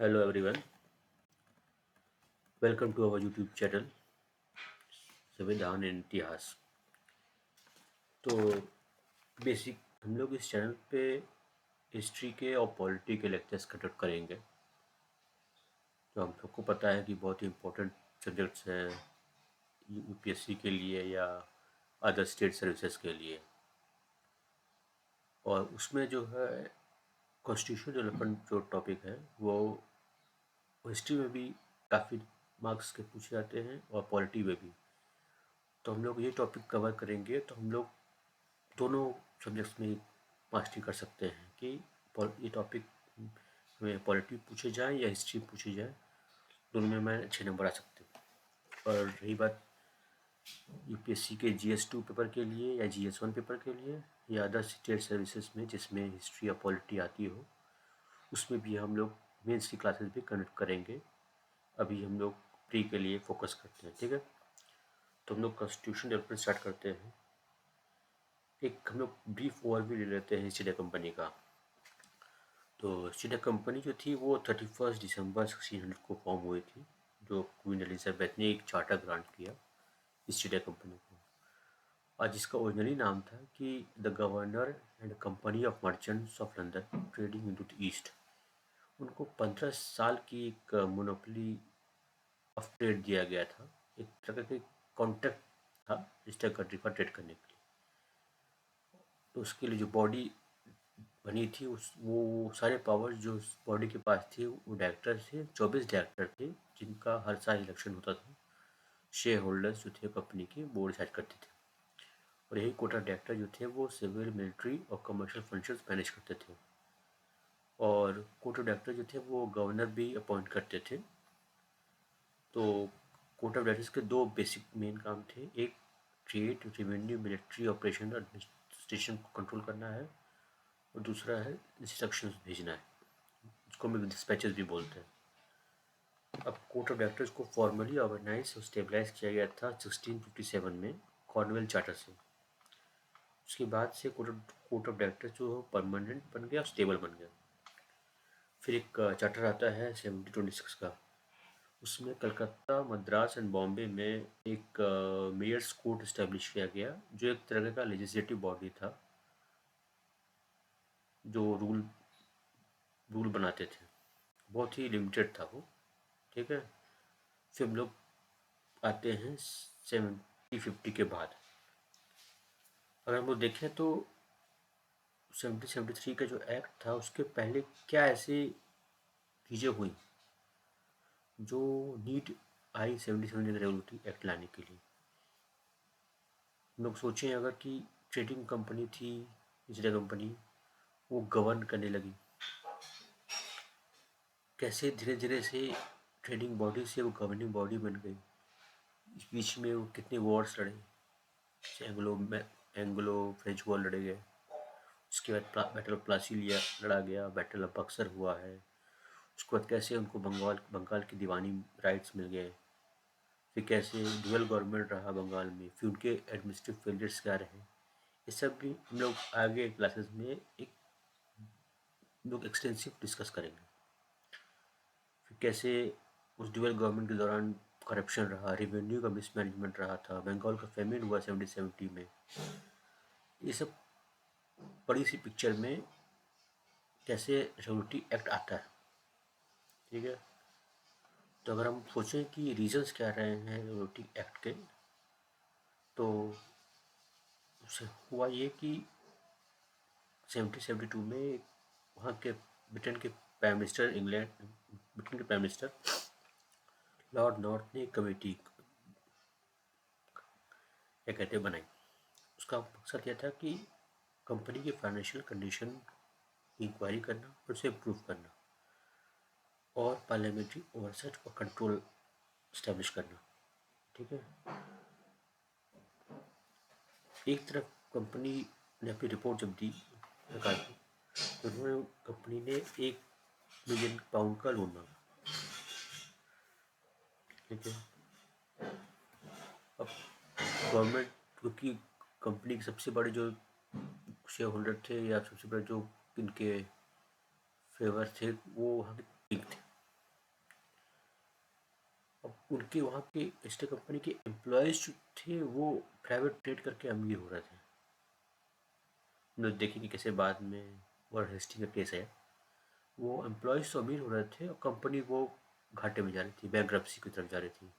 Hello everyone, welcome to our YouTube channel संविधान and इतिहास। तो बेसिक हम लोग इस चैनल पे हिस्ट्री के और पॉलिटी के लेक्चर्स कंडक्ट करेंगे। तो हम सबको पता है कि बहुत ही इम्पोर्टेंट सब्जेक्ट्स हैं यूपीएससी के लिए या अदर स्टेट सर्विसेज के लिए। और उसमें जो है कॉन्स्टिट्यूशन डेवलपमेंट जो टॉपिक है वो हिस्ट्री में भी काफ़ी मार्क्स के पूछे जाते हैं और पॉलिटी में भी। तो हम लोग ये टॉपिक कवर करेंगे, तो हम लोग दोनों सब्जेक्ट्स में मास्टरी कर सकते हैं कि ये टॉपिक में पॉलिटी पूछे जाए या हिस्ट्री पूछी जाए, दोनों में मैं अच्छे नंबर आ सकते हैं। और रही बात यूपीएससी के GS2 पेपर के लिए या GS1 पेपर के लिए या अदर स्टेट सर्विसेज में जिसमें हिस्ट्री या पॉलिटी आती हो, उसमें भी हम लोग मेंस की क्लासेस भी कंडक्ट करेंगे। अभी हम लोग प्री के लिए फोकस करते हैं, ठीक है। तो हम लोग कॉन्स्टिट्यूशन डेवलपमेंट स्टार्ट करते हैं। एक हम लोग ब्रीफ ओवरव्यू ले लेते हैं ईस्ट इंडिया कंपनी का। तो ईस्ट इंडिया कंपनी जो थी वो 31 दिसंबर 1600 को फॉर्म हुई थी, जो क्वीन एलिजाबेथ ने एक चार्टर ग्रांट किया ईस्ट इंडिया कंपनी को। और जिसका ओरिजिनली नाम था कि the governor and company of merchants of London trading into the east. उनको 15 साल की एक मोनोपोली ऑफ ट्रेड दिया गया था, एक तरह का कॉन्ट्रैक्ट था ईस्ट इंडिया कंट्री का ट्रेड करने के लिए। तो उसके लिए जो बॉडी बनी थी वो सारे पावर्स जो उस बॉडी के पास थे, वो डायरेक्टर थे, 24 डायरेक्टर थे, जिनका हर साल इलेक्शन होता था। शेयर होल्डर्स जो थे कंपनी के बोर्ड डिसाइड करते थे। और यही कोटा डायरेक्टर जो थे वो सिविल, मिलिट्री और कमर्शियल फंक्शंस मैनेज करते थे। और कोटा डायरेक्टर जो थे वो गवर्नर भी अपॉइंट करते थे। तो कोर्ट ऑफ डायरेक्टर्स के दो बेसिक मेन काम थे, एक trade, revenue, military operation, administration को कंट्रोल करना है, और दूसरा है इंस्ट्रक्शंस भेजना है, जिसको हम डिस्पैचेस भी बोलते हैं। अब कोर्ट ऑफ डायरेक्टर्स को फॉर्मली ऑर्गेनाइज और स्टेबलाइज किया गया था 1657 में कॉर्नवेल चार्टर से। उसके बाद से कोर्ट ऑफ डायरेक्टर्स जो परमानेंट बन गया और स्टेबल बन गया। फिर एक चार्टर आता है 1726 का। उसमें कलकत्ता, मद्रास एंड बॉम्बे में एक मेयर्स कोर्ट इस्टेब्लिश किया गया, जो एक तरह का लेजिस्लेटिव बॉडी था, जो रूल बनाते थे। बहुत ही लिमिटेड था वो, ठीक है। फिर हम लोग आते हैं 1750 के बाद। अगर हम लोग देखें तो 1773 का जो एक्ट था, उसके पहले क्या ऐसी चीज़ें हुई जो नीड आई 77 रेगुलेटरी एक्ट लाने के लिए। हम लोग सोचें अगर कि ट्रेडिंग कंपनी थी ईस्ट इंडिया कंपनी, वो गवर्न करने लगी, कैसे धीरे धीरे से ट्रेडिंग बॉडी से वो गवर्निंग बॉडी बन गई। इस बीच में वो कितने वॉर्स लड़े, एंग्लो फ्रेंच वॉर लड़े गए। उसके बाद बैटल ऑफ प्लासी लड़ा गया, बैटल ऑफ बक्सर हुआ है। उसके बाद कैसे उनको बंगाल की दीवानी राइट्स मिल गए। फिर कैसे डुअल गवर्नमेंट रहा बंगाल में, फिर उनके एडमिनिस्ट्रेटिव फेलियर्स क्या रहे, ये सब भी हम लोग आगे क्लासेस में एक लोग एक्सटेंसिव डिस्कस करेंगे। फिर कैसे उस डुअल गवर्नमेंट के दौरान करप्शन रहा, रेवेन्यू का मिसमैनेजमेंट रहा था, बंगाल का फेमिन हुआ 1770 में। ये सब बड़ी सी पिक्चर में कैसे रेगुलेटरी एक्ट आता है, ठीक है। तो अगर हम सोचें कि रीजंस क्या रहे हैं रेगुलेटरी एक्ट के, तो उससे हुआ ये कि 1772 में वहाँ के ब्रिटेन के प्राइम मिनिस्टर ब्रिटेन के प्राइम मिनिस्टर लॉर्ड नॉर्थ ने एक कमेटी क्या कहते हैं बनाई। उसका मकसद यह था कि कंपनी की फाइनेंशियल कंडीशन की इंक्वायरी करना और उसे इम्प्रूव करना, और पार्लियामेंट्री ओवरसेट और कंट्रोल इस्टेब्लिश करना, ठीक है। एक तरफ कंपनी ने अपनी रिपोर्ट जब दी सरकार को, तो उन्होंने कंपनी ने 1 मिलियन पाउंड का लोन मांगा, ठीक है। अब गवर्नमेंट, क्योंकि कंपनी के सबसे बड़े जो शेयर होल्डर थे या सबसे बड़े जो इनके फेवर थे वो वहाँ के किंग थे, अब उनके वहाँ के स्टेट कंपनी के एम्प्लॉयज़ जो थे वो प्राइवेट ट्रेड करके अमीर हो रहे थे। हम लोग देखेंगे कैसे बाद में वर्ल्ड हिस्ट्री का केस है। वो एम्प्लॉयज़ तो अमीर हो रहे थे और कंपनी वो घाटे में जा रही थी, बैंकरप्सी की तरफ जा रही थी,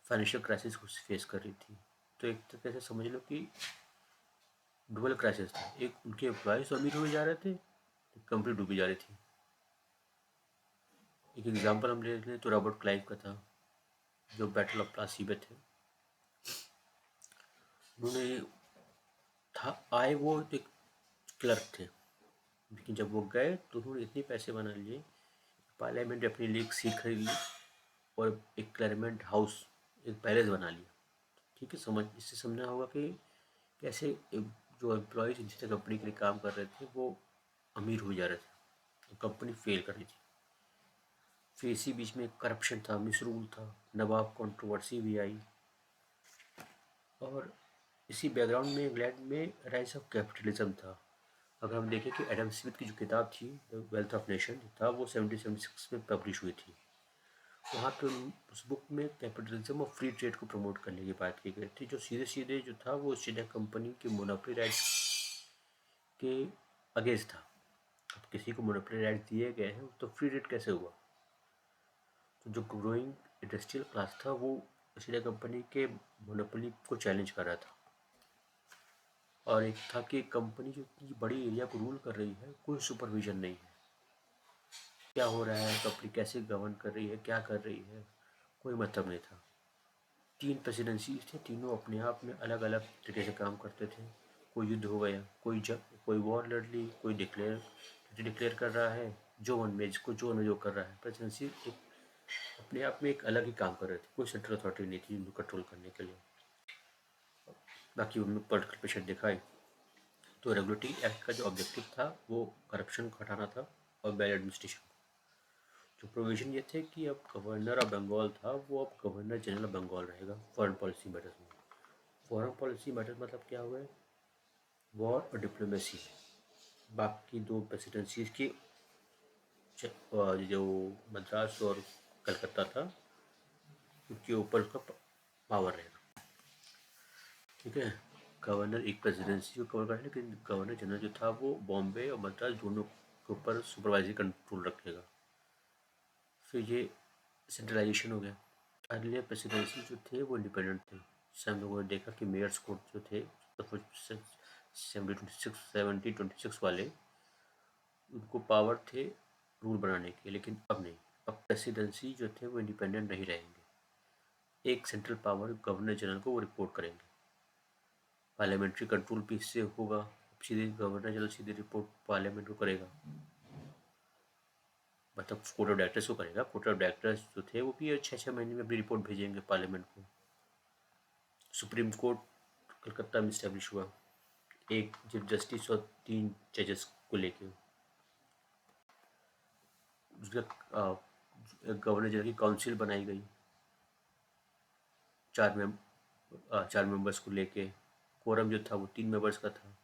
फाइनेंशियल क्राइसिस को फेस कर रही थी। तो एक तरीके से समझ लो कि डुअल क्राइसिस था, एक उनके एम्प्लॉयज़ तो अमीर हुए जा रहे थे, कंपनी डूबी जा रही थी। एक एग्जांपल हम ले लें तो रॉबर्ट क्लाइव का था, जो बैटल ऑफ प्लासी में थे। उन्होंने था आए वो एक क्लर्क थे, लेकिन जब वो गए तो उन्होंने इतने पैसे बना लिए, पार्लियामेंट ने अपने लिए एक सीट खरीद ली और एक क्लैरमेंट हाउस, एक पैलेस बना लिया। ठीक है, इससे समझना होगा कि कैसे जो एम्प्लॉयज़ जिस कंपनी के लिए काम कर रहे थे वो अमीर हो जा रहे थे, कंपनी फेल कर रही थी। फिर इसी बीच में करप्शन था, मिसरूल था, नवाब कंट्रोवर्सी भी आई, और इसी बैकग्राउंड में इंग्लैंड में राइज ऑफ कैपिटलिज्म था। अगर हम देखें कि एडम स्मिथ की जो किताब थी द वेल्थ ऑफ नेशन था, वो 1776 में पब्लिश हुई थी। वहाँ पे उस बुक में कैपिटलिज्म और फ्री ट्रेड को प्रमोट करने की बात की गई थी, जो सीधे सीधे जो था वो ईस्ट इंडिया कंपनी के मोनोपोली राइट्स के अगेंस्ट था। अब किसी को मोनोपोली राइट्स दिए गए हैं तो फ्री ट्रेड कैसे हुआ? तो जो ग्रोइंग इंडस्ट्रियल क्लास था वो ईस्ट इंडिया कंपनी के मोनोपोली को चैलेंज कर रहा था। और एक था कि कंपनी जो इतनी बड़ी एरिया को रूल कर रही है, कोई सुपरविजन नहीं है, क्या हो रहा है, कंपनी कैसे गवर्न कर रही है, क्या कर रही है, कोई मतलब नहीं था। 3 प्रेसिडेंसी थे, तीनों अपने आप में अलग अलग तरीके से काम करते थे। कोई युद्ध हो गया, कोई वॉर लड़ ली, कोई डिक्लेयर कर रहा है, जो मन में जो कर रहा है। प्रेसिडेंसी एक अपने आप में एक अलग ही काम कर रहे थे, कोई सेंट्रल अथॉरिटी नहीं थी उनको कंट्रोल करने के लिए। बाकी उनमें पॉलिटिकल प्रेशर दिखाई। तो रेगुलेटरी एक्ट का जो ऑब्जेक्टिव था वो करप्शन को हटाना था और बैड एडमिनिस्ट्रेशन। जो प्रोविजन ये थे कि अब गवर्नर ऑफ बंगाल था वो अब गवर्नर जनरल ऑफ बंगाल रहेगा फॉरेन पॉलिसी मैटर्स में। फॉरेन पॉलिसी मैटर्स मतलब क्या हुआ? वॉर और डिप्लोमेसी। बाकी दो प्रेसिडेंसीज की जो मद्रास और कलकत्ता था उसके ऊपर उसका पावर रहेगा। ठीक है, गवर्नर एक प्रेसिडेंसी को कवर कर, लेकिन गवर्नर जनरल जो था वो बॉम्बे और मद्रास दोनों के ऊपर सुपरवाइजरी कंट्रोल रखेगा। फिर ये सेंट्रलाइजेशन हो गया। अर्लियर प्रेसिडेंसी जो थे वो इंडिपेंडेंट थे। जैसे हम लोगों ने देखा कि मेयर्स कोर्ट जो थे 1726 वाले, उनको पावर थे रूल बनाने के, लेकिन अब नहीं। अब प्रेसिडेंसी जो थे वो इंडिपेंडेंट नहीं रहेंगे, एक सेंट्रल पावर गवर्नर जनरल को वो रिपोर्ट करेंगे। पार्लियामेंट्री कंट्रोल भी इससे होगा, सीधे गवर्नर जनरल सीधे रिपोर्ट पार्लियामेंट को करेगा, मतलब कोर्ट ऑफ डायरेक्टर्स को करेगा। कोर्ट ऑफ डायरेक्टर्स जो थे वो भी 6-6 महीने में अपनी रिपोर्ट भेजेंगे पार्लियामेंट को। सुप्रीम कोर्ट कलकत्ता में इस्टेब्लिश हुआ, एक चीफ जस्टिस और 3 जजेस को लेके। उसका गवर्नर जनरल की काउंसिल बनाई गई, 4 मेंबर्स को लेके। कोरम जो था वो 3 मेंबर्स का था,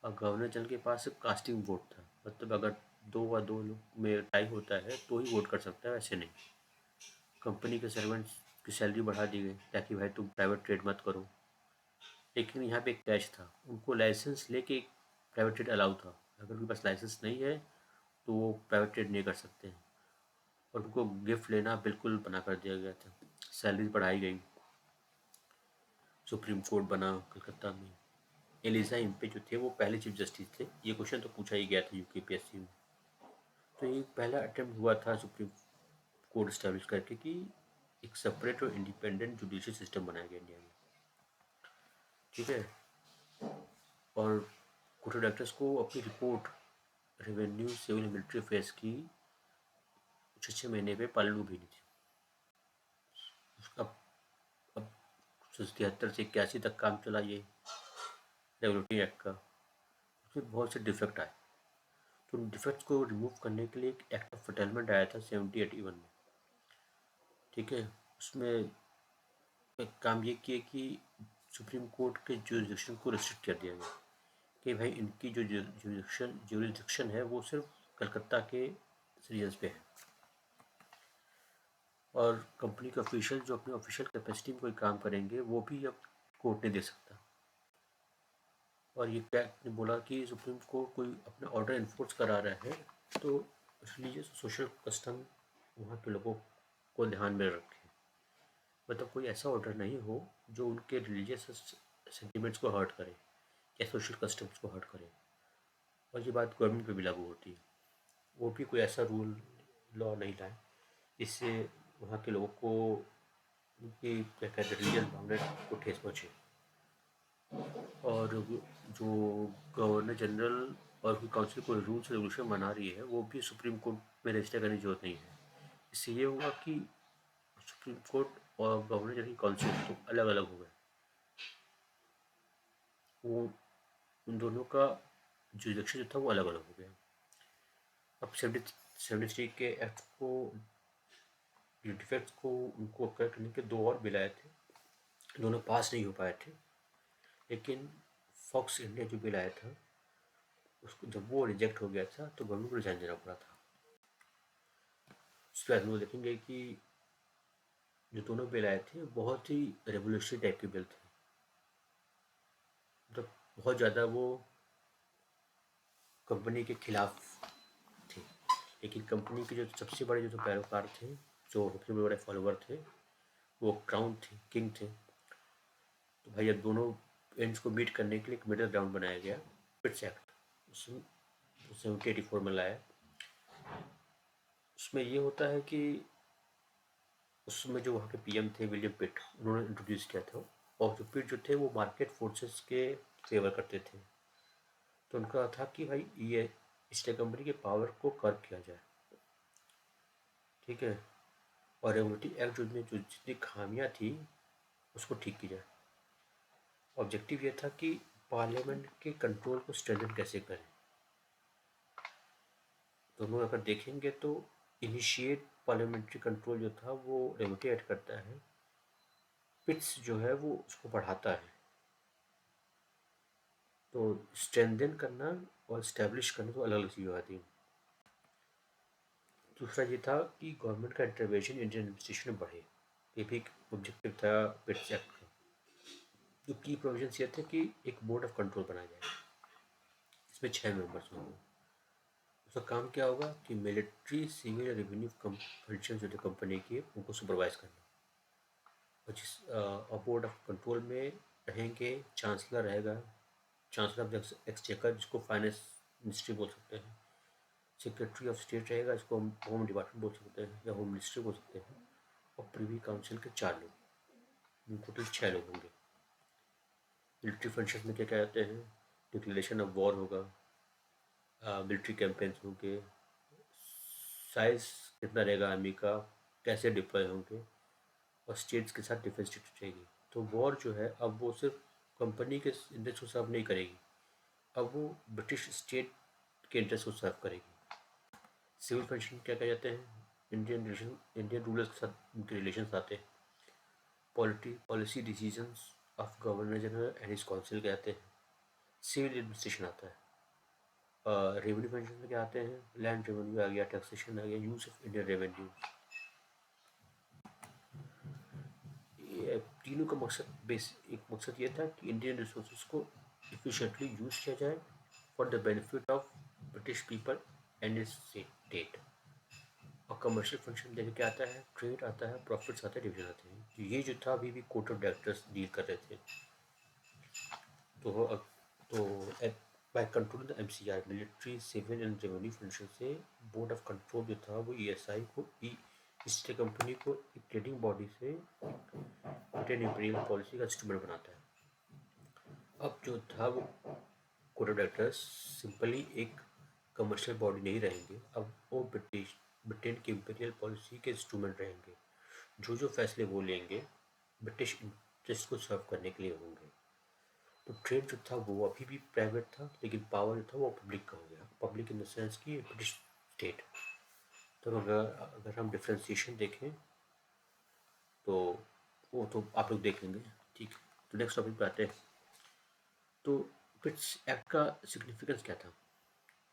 और गवर्नर जनरल के पास सिर्फ कास्टिंग वोट था, मतलब अगर 2 व 2 लोग में टाई होता है तो ही वोट कर सकता है, वैसे नहीं। कंपनी के सर्वेंट्स की सैलरी बढ़ा दी गई ताकि भाई तुम प्राइवेट ट्रेड मत करो, लेकिन यहाँ पे एक कैच था, उनको लाइसेंस लेके प्राइवेट ट्रेड अलाउ था। अगर उनके पास लाइसेंस नहीं है तो वो प्राइवेट ट्रेड नहीं कर सकते हैं, और उनको गिफ्ट लेना बिल्कुल मना कर दिया गया था। सैलरी बढ़ाई गई, सुप्रीम कोर्ट बना कलकत्ता में। एलिजा इम्पे जो थे वो पहले चीफ जस्टिस थे। ये क्वेश्चन तो पूछा ही गया था यूकेपीएससी में। तो ये पहला अटेम्प्ट हुआ था सुप्रीम कोर्ट इस्टेब्लिश करके कि एक सेपरेट और इंडिपेंडेंट जुडिशियल सिस्टम बनाया गया इंडिया में। ठीक है, और कोर्ट ऑफ डायरेक्टर्स को अपनी report revenue, civil, military affairs की 6-6 महीने पे पार्लियामेंट को भेजी थी। अब 1973 से 81 तक काम चला ये रेगुलेटरी एक्ट का। उसमें बहुत से डिफेक्ट आए, तो उन डिफेक्ट्स को रिमूव करने के लिए एक एक्ट ऑफ फर्टाइलमेंट आया था 1781 में। ठीक है, उसमें एक काम ये किया कि सुप्रीम कोर्ट के जुरिडिक्शन को रिस्ट्रिक्ट कर दिया गया कि भाई इनकी जो जुरिडिक्शन है वो सिर्फ कलकत्ता के सिटीजन्स पे है। और कंपनी के ऑफिशियल जो अपने ऑफिशियल कैपेसिटी में कोई काम करेंगे वो भी अब कोर्ट नहीं दे सकता। और ये क्या ने बोला कि सुप्रीम कोर्ट कोई अपना ऑर्डर इन्फोर्स करा रहा है तो रिलीजियस सोशल कस्टम वहाँ के लोगों को ध्यान में रखे, मतलब कोई ऐसा ऑर्डर नहीं हो जो उनके रिलीजियस सेंटिमेंट्स को हर्ट करे या सोशल कस्टम्स को हर्ट करे। और ये बात गवर्नमेंट पे भी लागू होती है, वो भी कोई ऐसा रूल लॉ नहीं लाए जिससे वहाँ के लोगों को उनकी क्या कहते हैं रिलीजियस भावना को ठेस पहुँचे। और जो गवर्नर जनरल और कोई काउंसिल कोई रूल्स रेगुलेशन बना रही है वो भी सुप्रीम कोर्ट में रजिस्टर करने की जरूरत नहीं है। इससे ये होगा कि सुप्रीम कोर्ट और गवर्नर जनरल की काउंसिल तो अलग अलग हो गए, वो उन दोनों का जुरिडिक्शन जो था वो अलग अलग हो गया। अब 73 के एक्ट को डिफेक्ट्स को उनको अक्वायर करने के दो और बिल आए थे, दोनों पास नहीं हो पाए थे। लेकिन फॉक्स इंडिया जो बिल आया था उसको जब वो रिजेक्ट हो गया था तो गवर्नमेंट को रिजाइन देना पड़ा था। उसके बाद हम लोग देखेंगे कि जो दोनों बिल आए थे बहुत ही रेवोल्यूशनरी टाइप के बिल थे, मतलब बहुत ज़्यादा वो कंपनी के खिलाफ थे। लेकिन कंपनी के जो सबसे बड़े जो पैरोकार थे, जो सबसे बड़े फॉलोवर थे, वो क्राउन थे, किंग थे। तो भाई अब दोनों एंड्स को मीट करने के लिए एक मिडल ग्राउंड बनाया गया, पिट्स एक्ट, उसमें 1784 में लाया। उसमें ये होता है कि उसमें जो वहाँ के पीएम थे विलियम पिट, उन्होंने इंट्रोड्यूस किया था। और जो पिट जो थे वो मार्केट फोर्सेस के फेवर करते थे। तो उनका था कि भाई ये स्टेट कंपनी के पावर को कर्ब किया जाए, ठीक है, और रेगुलेटरी एक्ट जो जितनी खामियां थी उसको ठीक की जाए। ऑब्जेक्टिव ये था कि पार्लियामेंट के कंट्रोल को स्ट्रेंथन कैसे करें। तो हम लोग अगर देखेंगे तो इनिशिएट पार्लियामेंट्री कंट्रोल जो था वो रेगुलेटरी एक्ट करता है, पिट्स जो है वो उसको बढ़ाता है। तो स्ट्रेंथन करना और इस्टेब्लिश करना तो अलग अलग चीज़ आती है। दूसरा ये था कि गवर्नमेंट का इंटरवेंशन इंडियन एडमिनिस्ट्रेशन में बढ़े, ये भी एक ऑब्जेक्टिव था पिट्स एक्ट का। जो की प्रोविजंस ये थे कि एक बोर्ड ऑफ कंट्रोल बनाया जाए, इसमें 6 मेंबर्स होंगे। उसका काम क्या होगा कि मिलिट्री सिविल रेवेन्यू फंक्शन जो थे कंपनी के उनको सुपरवाइज करना। और जिस बोर्ड ऑफ कंट्रोल में रहेंगे चांसलर रहेगा, चांसलर ऑफ एक्सचेकर जिसको फाइनेंस मिनिस्ट्री बोल सकते हैं, सेक्रेटरी ऑफ स्टेट रहेगा जिसको हम होम डिपार्टमेंट बोल सकते हैं या होम मिनिस्ट्री बोल सकते हैं, और प्रीवी काउंसिल के 4 लोग, टोटल 6 लोग होंगे। मिलिट्री फंक्शन में क्या क्या आते हैं, डिक्लेरेशन ऑफ वॉर होगा, मिलिट्री कैंपेन्स होंगे, साइज कितना रहेगा आर्मी का, कैसे डिप्लॉय होंगे, और स्टेट्स के साथ डिफेंस ट्रीटी रहेगी। तो वॉर जो है अब वो सिर्फ कंपनी के इंटरेस्ट को सर्व नहीं करेगी, अब वो ब्रिटिश स्टेट के इंटरेस्ट को सर्व करेगी। सिविल फंक्शन क्या कह जाते हैं, इंडियन रूलर्स के साथ उनके रिलेशन आते हैं। Policy decisions of governor general and his council कहते हैं। सिविल एडमिनिस्ट्रेशन आता है। रेवेन्यू फंक्शन में क्या आते हैं, लैंड रेवेन्यू आ गया, टैक्सेशन आ गया, यूज ऑफ इंडियन रेवेन्यू। ये तीनों का मकसद एक मकसद ये था कि इंडियन रिसोर्सेज को इफिशिएंटली यूज किया जाए for the benefit of British people and it's state. और कमर्शियल फंक्शन देखिए क्या आता है, ट्रेड आता है, प्रॉफिट्स आते हैं, डिविजन आते हैं। तो ये जो था अभी भी कोर्ट ऑफ डायरेक्टर्स डील कर रहे थे। तो by control the MCR military civil and revenue function से बोर्ड ऑफ कंट्रोल जो था वो ईएसआई को ईस्ट कंपनी को एक ट्रेडिंग बॉडी से ब्रिटेन इंपीरियल पॉलिसी का इंस्ट्रूमेंट बनाता है। अब जो था वो कोर्ट ऑफ डायरेक्टर्स सिंपली एक कमर्शियल बॉडी नहीं रहेंगे, अब वो ब्रिटेन की इंपीरियल पॉलिसी के इंस्ट्रूमेंट रहेंगे। जो जो फैसले वो लेंगे ब्रिटिश इंटरेस्ट को सर्व करने के लिए होंगे। तो ट्रेड जो था वो अभी भी प्राइवेट था, लेकिन पावर जो था वो पब्लिक का हो गया, पब्लिक इन द सेंस की ब्रिटिश स्टेट। तो अगर हम डिफ्रेंसिएशन देखें तो वो तो आप लोग देख लेंगे, ठीक है। तो नेक्स्ट टॉपिक पे आते हैं। तो पिट्स एक्ट का सिग्निफिकेंस क्या था।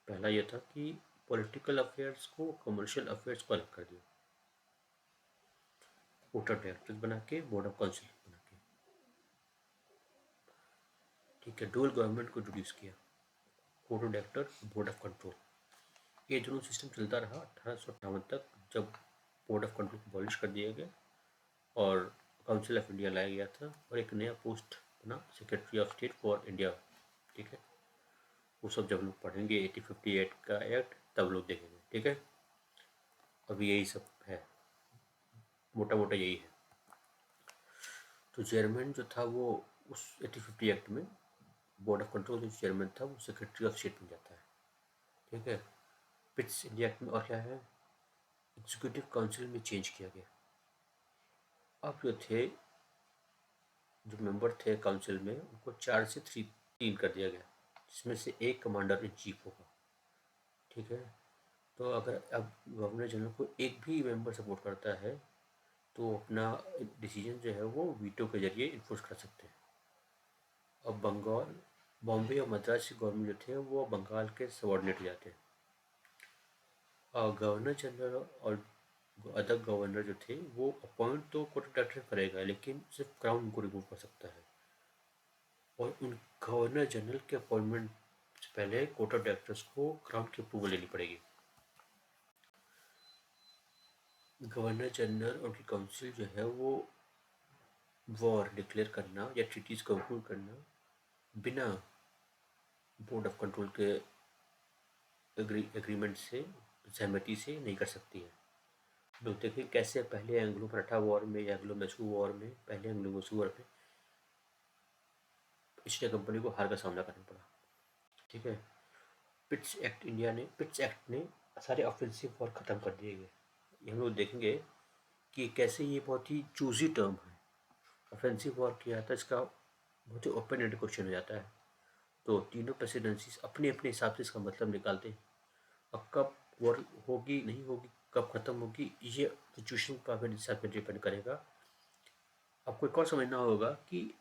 पहला ये था कि पॉलिटिकल अफेयर्स को कमर्शियल अफेयर्स को अलग कर दिया। बोर्ड ऑफ डायरेक्टर्स बना के, बोर्ड ऑफ काउंसिल बना के, ठीक है। डुअल गवर्नमेंट को इंट्रोड्यूस किया, board of director, board of control. ये दोनों सिस्टम चलता रहा 1858 तक, जब बोर्ड ऑफ कंट्रोल को अबॉलिश कर दिया गया और काउंसिल ऑफ इंडिया लाया गया था, और एक नया पोस्ट बना, secretary of state for India, ठीक है। वो सब जब लोग पढ़ेंगे 1858 का एक्ट, तब लोग देखेंगे, ठीक है। अभी यही सब है, मोटा मोटा यही है। तो चेयरमैन जो था वो उस 1850 एक्ट में, बोर्ड ऑफ कंट्रोल जो चेयरमैन था वो सेक्रेटरी ऑफ स्टेट बन जाता है, ठीक है। पिट्स इंडिया एक्ट में और क्या है, एग्जीक्यूटिव काउंसिल में चेंज किया गया। अब जो थे, जो मेंबर थे काउंसिल में, उनको 4 से 3 कर दिया गया, जिसमें से एक कमांडर इन चीफ होगा, ठीक है। तो अगर अब गवर्नर जनरल को एक भी मेंबर सपोर्ट करता है तो अपना डिसीजन जो है वो वीटो के जरिए इन्फोर्स कर सकते हैं। अब बंगाल, बॉम्बे और मद्रास की गवर्नमेंट जो थे वो बंगाल के सबॉर्डिनेट हो जाते हैं। और गवर्नर जनरल और अदर गवर्नर जो थे वो अपॉइंट तो कोर्ट ऑफ डायरेक्टर करेगा, लेकिन सिर्फ क्राउन उनको रिमूव कर सकता है। और उन गवर्नर जनरल के अपॉइंटमेंट से पहले कोर्ट ऑफ डायरेक्टर्स को क्राउन की अप्रूवल लेनी पड़ेगी। गवर्नर जनरल और उनकी काउंसिल जो है वो वॉर डिक्लेयर करना या ट्रीटीज कंक्लूड करना बिना बोर्ड ऑफ कंट्रोल के एग्रीमेंट से, सहमति से नहीं कर सकती है। लोग देखें कैसे पहले एंग्लो मराठा वॉर में या एंग्लो मैसूर वॉर में, पहले एंग्लो मैसूर वॉर में ईस्ट इंडिया कंपनी को हार का सामना करना पड़ा, ठीक है। पिट्स एक्ट ने सारे ऑफेंसिव वॉर ख़त्म कर दिए गए। ये हम लोग देखेंगे कि कैसे ये बहुत ही चूजी टर्म है। ऑफेंसिव वॉर किया था, इसका बहुत ही ओपन एंड क्वेश्चन हो जाता है। तो तीनों प्रेसिडेंसीज अपने अपने हिसाब से इसका मतलब निकालते हैं। अब कब वॉर होगी, नहीं होगी, कब ख़त्म होगी, ये सिचुएशन पर हिसाब से डिपेंड करेगा। आपको एक और समझना होगा कि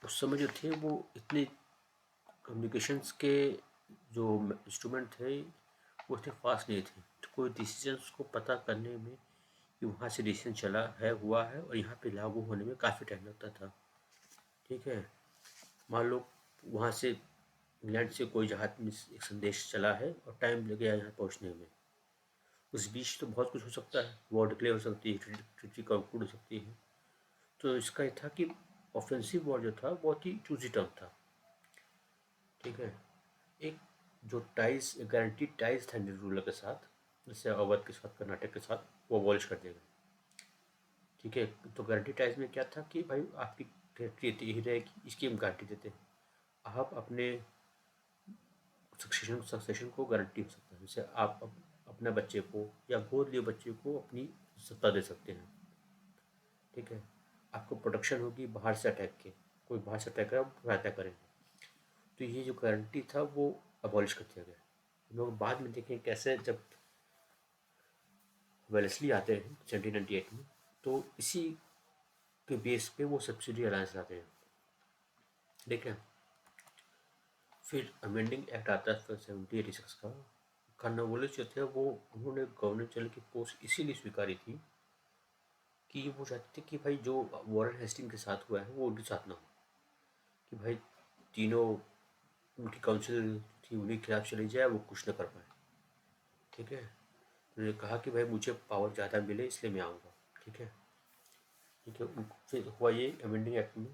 उस समय जो थे वो इतने कम्युनिकेशंस के जो इंस्ट्रूमेंट थे वो इतने फास्ट नहीं थे, तो कोई डिसीजंस को पता करने में कि वहाँ से डिसीजन चला है, हुआ है, और यहाँ पे लागू होने में काफ़ी टाइम लगता था, ठीक है। मान लो वहाँ से इंग्लैंड से कोई जहाज में एक संदेश चला है और टाइम लग गया यहाँ पहुँचने में, उस बीच तो बहुत कुछ हो सकता है, वॉर डिक्लेयर हो सकती है, ट्रीटी कंक्लूड हो सकती है। तो इसका ये था कि ऑफेंसिव वॉर जो था बहुत ही चूजी टर्म था, ठीक है। एक जो टाइज, गारंटीड टाइज था रूलर के साथ, जैसे अवध के साथ, कर्नाटक के साथ, वो अबॉलिश कर दिया गया, ठीक है। तो गारंटी टाइज में क्या था कि भाई आपकी टेरिटरी यही रहेगी, इसकी हम गारंटी देते हैं, आप अपने सक्सेशन को गारंटी हो सकता है, जैसे आप अपने बच्चे को या गोद लिए बच्चे को अपनी सत्ता दे सकते हैं, ठीक है। आपको प्रोटेक्शन होगी बाहर से अटैक के, कोई बाहर से अटैक करेगा सहायता करेंगे। तो ये जो गारंटी था वो अबॉलिश कर दिया गया। हम लोग बाद में देखें कैसे जब वेलेस्ली आते हैं 1798 में, तो इसी के बेस पे वो सब्सिडी अलायंस लाते हैं, ठीक है। फिर अमेंडिंग एक्ट आता है 1786 का। कॉर्नवालिस जो थे वो, उन्होंने गवर्नर जनरल की पोस्ट इसीलिए स्वीकारी थी कि वो चाहते थे कि भाई जो वॉरेन हेस्टिंग के साथ हुआ है वो उनके साथ ना हो, कि भाई तीनों उनकी काउंसिल थी उन्हीं के खिलाफ चली जाए, वो कुछ ना कर पाए, ठीक है। उन्होंने कहा कि भाई मुझे पावर ज़्यादा मिले इसलिए मैं आऊँगा, ठीक है, ठीक है। फिर हुआ ये अमेंडिंग एक्ट में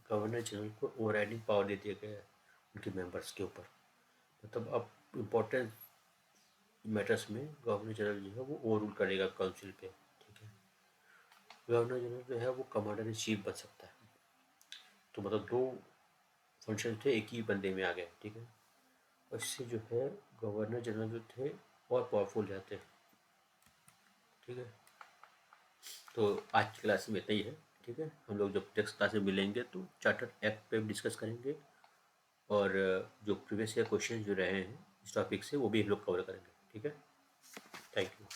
गवर्नर जनरल को ओवरराइडिंग पावर दे दिया गया है उनके मेंबर्स के ऊपर। मतलब अब इम्पोर्टेंट मैटर्स में गवर्नर जनरल जो है वो ओवर रूल करेगा काउंसिल पे, ठीक है। गवर्नर जनरल जो है वो कमांडर इन चीफ बन सकता है। तो मतलब 2 फंक्शन थे एक ही बंदे में आ गए, ठीक है। और इससे जो है गवर्नर जनरल जो थे और पावरफुल जाते हैं, ठीक है। तो आज की क्लास में इतना ही है, ठीक है। हम लोग जब नेक्स्ट क्लास में मिलेंगे तो चार्टर एक्ट पे डिस्कस करेंगे, और जो प्रीवियस ईयर क्वेश्चन जो रहे हैं इस टॉपिक से वो भी हम लोग कवर करेंगे, ठीक है। Thank you.